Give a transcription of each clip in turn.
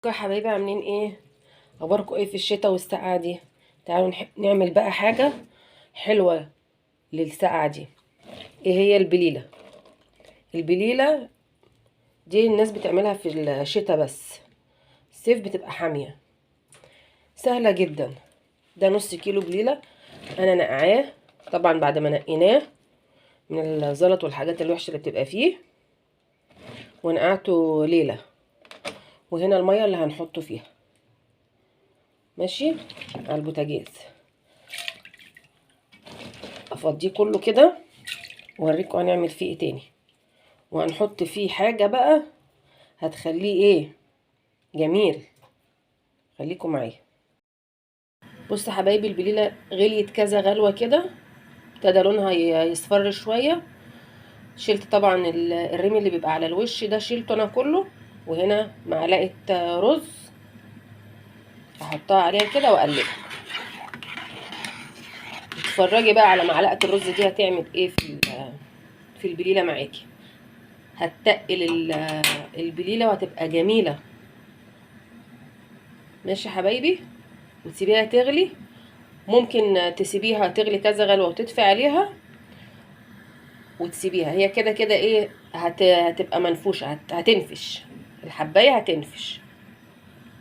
يا حبايبي عاملين ايه؟ اخباركم ايه في الشتاء والسقعه دي؟ تعالوا نعمل بقى حاجه حلوه للسقعه دي. ايه هي البليله؟ البليله دي الناس بتعملها في الشتاء بس، الصيف بتبقى حاميه. سهله جدا. ده نص كيلو بليله انا نقعاه، طبعا بعد ما نقيناه من الزلط والحاجات الوحشه اللي بتبقى فيه، ونقعته ليله. وهنا الميه اللي هنحطه فيها ماشي على البوتاجاز. افضيه كله كده واوريكم هنعمل فيه ايه تاني، وهنحط فيه حاجة بقى هتخليه ايه جميل. خليكم معايا. بصوا حبايبي، البليلة غليت كذا غلوة كده، ابتدى لونها يصفر شوية. شلت طبعا الريم اللي بيبقى على الوش ده، شيلته انا كله. وهنا معلقة رز هحطها عليها كده واقلبها. اتفرجي بقى على معلقة الرز دي هتعمل ايه في البليلة معاكي. هتتقل البليلة وهتبقى جميلة. ماشي يا حبايبي، وتسيبيها تغلي. ممكن تسيبيها تغلي كذا غلوة وتدفي عليها وتسيبيها هي كده كده ايه، هتبقى منفوشة، هتنفش الحباية، هتنفش.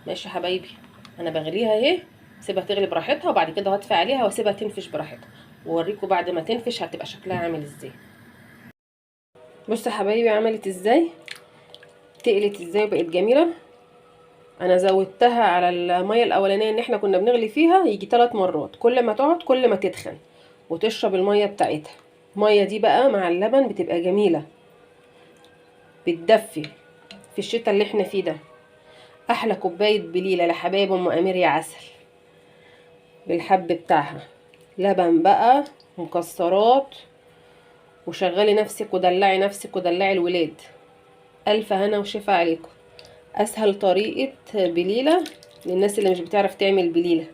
ماشي يا حبايبي، انا بغليها اهي، سيبها تغلي براحتها وبعد كده هطفي عليها واسيبها تنفش براحتها، واوريكم بعد ما تنفش هتبقى شكلها عامل ازاي. بصوا يا حبايبي عملت ازاي، تقلت ازاي وبقت جميلة. انا زودتها على المية الاولانية اللي احنا كنا بنغلي فيها يجي 3 مرات، كل ما تقعد كل ما تدخن وتشرب المية بتاعتها. المية دي بقى مع اللبن بتبقى جميلة، بتدفي في الشتاء اللي احنا فيه ده. احلى كوباية بليلة لحبايب ام امير يا عسل، بالحب بتاعها، لبن بقى مكسرات، وشغلي نفسك ودلعي نفسك ودلعي الولاد. الف هنا وشفا عليكم. اسهل طريقة بليلة للناس اللي مش بتعرف تعمل بليلة،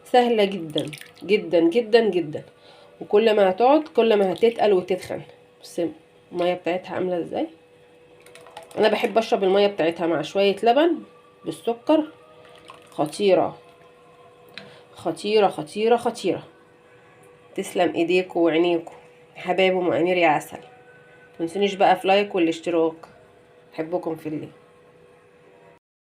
سهلة جدا جدا جدا جدا. وكل ما هتقعد كل ما هتتقل وتتخن. بس المية بتاعتها عاملة ازاي. انا بحب اشرب المية بتاعتها مع شوية لبن بالسكر. خطيرة خطيرة خطيرة خطيرة. تسلم ايديكم وعينيكم حبايب ام امير يا عسل. متنسونيش بقى في لايك والاشتراك. بحبكم في الله.